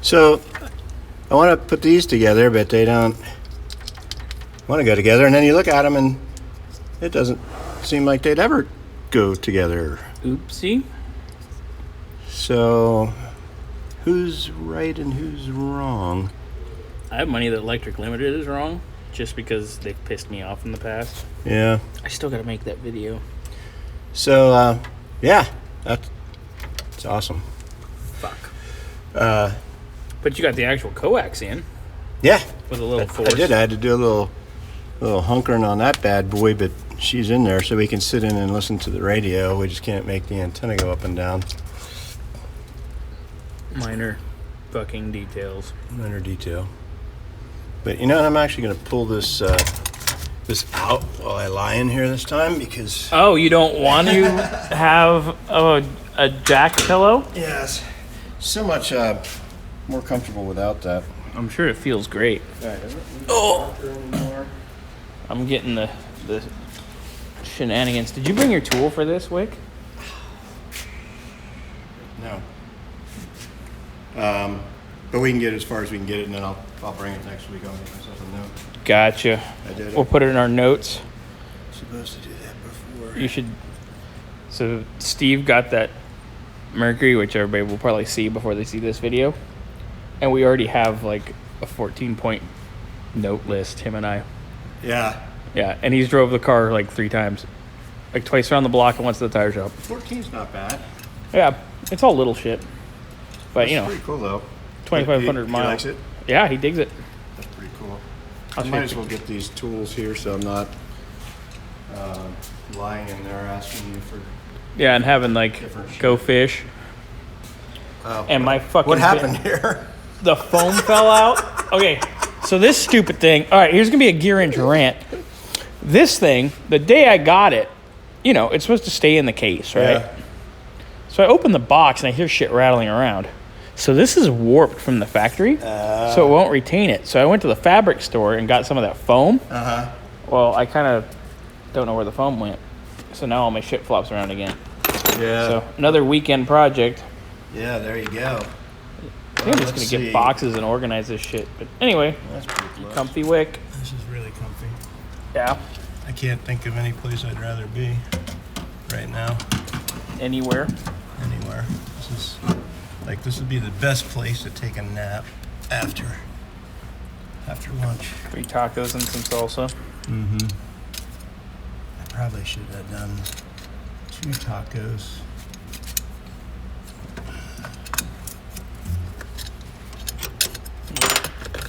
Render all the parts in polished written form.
So I want to put these together, but they don't want to go together. And then you look at them and it doesn't seem like they'd ever go together. Oopsie. So who's right and who's wrong? I have money that Electric Limited is wrong, just because they've pissed me off in the past. Yeah. I still got to make that video. So, yeah, that's awesome. Fuck. But you got the actual coax in. Yeah. With a little force. I did. I had to do a little hunkering on that bad boy, but she's in there, so we can sit in and listen to the radio. We just can't make the antenna go up and down. Minor fucking details. Minor detail. But you know what? I'm actually going to pull this out while I lie in here this time because... Oh, you don't want to have a jack pillow? Yes. So much more comfortable without that. I'm sure it feels great. Oh! I'm getting the shenanigans. Did you bring your tool for this, Wick? No. But we can get it as far as we can get it, and then I'll bring it next week. I'll get myself a note. Gotcha. I did it. We'll put it in our notes. Supposed to do that before. You should. So Steve got that Mercury, which everybody will probably see before they see this video, and we already have like a 14-point note list. Him and I. Yeah. Yeah, and he's drove the car like 3 times, like twice around the block and once to the tire shop. 14's not bad. Yeah, it's all little shit, but That's you know, pretty cool though. 2,500 miles. He likes it. Yeah, he digs it. That's pretty cool. I'll I show might you. as well get these tools here so I'm not lying in there asking you for. Yeah, and having like Different go fish. Oh, And my fucking what happened here? The foam fell out. Okay, so this stupid thing. All right, here's gonna be a gear inch rant. This thing, the day I got it, you know, it's supposed to stay in the case, right? Yeah. So I open the box and I hear shit rattling around. So this is warped from the factory, so it won't retain it. So I went to the fabric store and got some of that foam. Uh-huh. Well, I kind of don't know where the foam went. So now all my shit flops around again. Yeah. So another weekend project. Yeah, there you go. I think I'm just going to get boxes and organize this shit. But anyway, That's pretty close. comfy Wick. This is really comfy. Yeah. I can't think of any place I'd rather be right now. Anywhere. Anywhere. This would be the best place to take a nap after lunch. 3 tacos and some salsa. Mm-hmm. I probably should have done 2 tacos.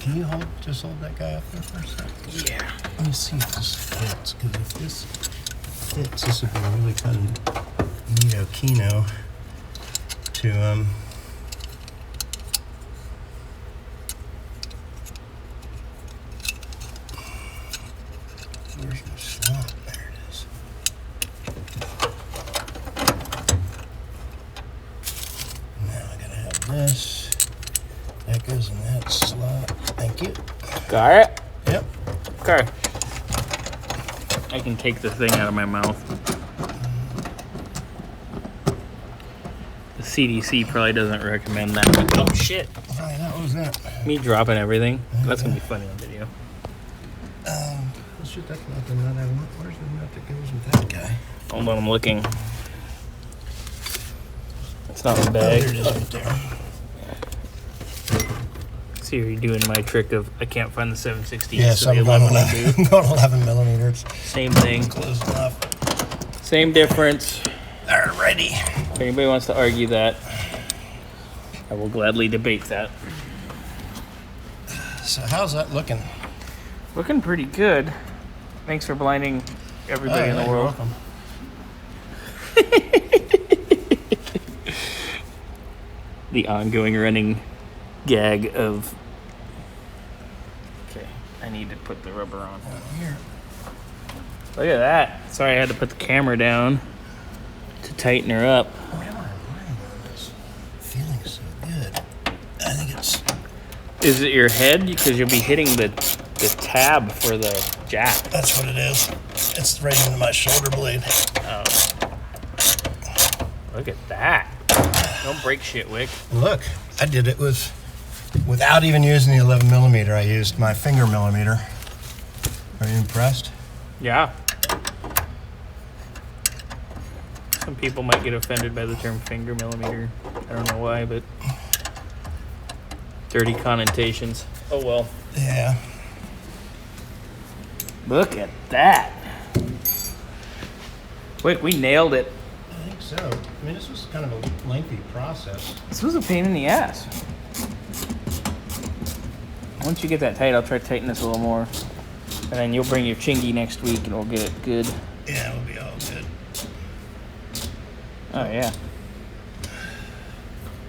Can you just hold that guy up there for a second? Yeah. Let me see if this fits, because if this fits, this would be a really kind of neato kino to where's my slot? There it is. Now I gotta have this. That goes in that slot. Thank you. Got it? Yep. Okay. I can take the thing out of my mouth. The CDC probably doesn't recommend that. Oh, shit. What was that? Me dropping everything. That's going to be funny on video. Well, shit, that's not the nut I want. Where's the nut that goes with that guy? Hold on, I'm looking. It's not in the Oh, bag. there it is right there. See, you're doing my trick of I can't find the 716. Yes, so I'm the going 11 will do. 11 millimeters. Same thing. Close enough. Same difference. Alrighty. If anybody wants to argue that, I will gladly debate that. So how's that looking? Looking pretty good. Thanks for blinding everybody in the you're world. welcome. The ongoing running gag of... Okay, I need to put the rubber on. Here. Look at that. Sorry, I had to put the camera down to tighten her up. Feeling so good. I think it's... Is it your head? Because you'll be hitting the tab for the jack. That's what it is. It's right into my shoulder blade. Oh. Look at that. Don't break shit, Wick. Look, I did it with without even using the 11 millimeter, I used my finger millimeter. Are you impressed? Yeah. Some people might get offended by the term finger millimeter. I don't know why, but dirty connotations. Oh well. Yeah. Look at that. Wick, we nailed it. I think so. I mean, this was kind of a lengthy process. This was a pain in the ass. Once you get that tight, I'll try to tighten this a little more. And then you'll bring your chingy next week and we'll get it good. Yeah, it'll be all good. Oh, yeah.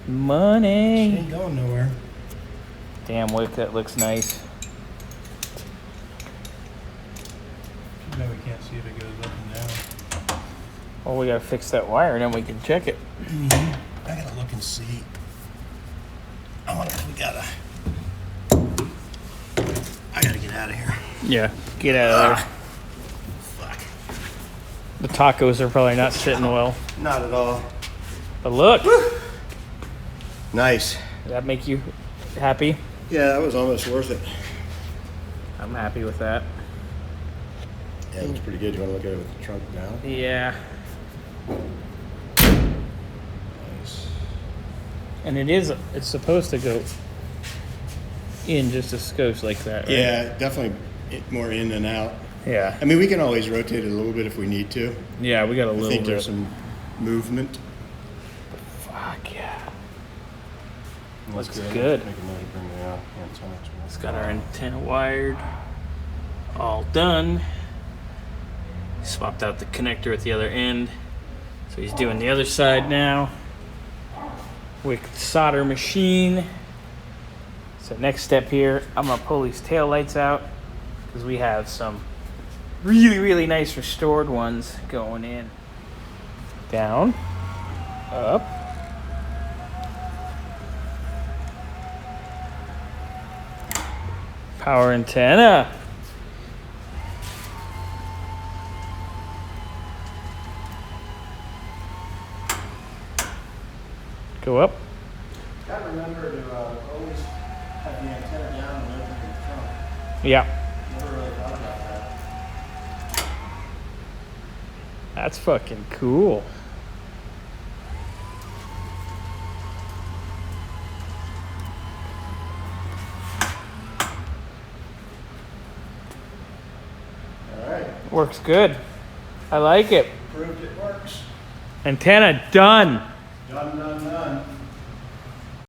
She Money. ain't going nowhere. Damn, Wick, that looks nice. No, we can't see if it goes up and down. Well, we gotta fix that wire and then we can check it. I gotta look and see. I wonder if we gotta. I gotta get out of here. Yeah. Get out of there. Fuck. The tacos are probably not sitting well. Not at all. But look. Nice. Does that make you happy? Yeah, that was almost worth it. I'm happy with that. Yeah, it looks pretty good. You want to look at it with the trunk down? Yeah. Nice. And it's supposed to go in just a skosh like that, right? Yeah, definitely more in and out. Yeah. I mean, we can always rotate it a little bit if we need to. Yeah, we got a I little think bit. there's some movement. Fuck yeah. Looks good. Make a note to bring the antenna to It's got our antenna wired. All done. Swapped out the connector at the other end. So he's doing the other side now. Wick solder machine. So next step here, I'm gonna pull these tail lights out because we have some really nice restored ones going in. Down, up. Power antenna. Go up. Gotta remember to always have the antenna down and open in front. Yeah. Never really thought about that. That's fucking cool. All right. Works good. I like it. Proved it works. Antenna done. Done.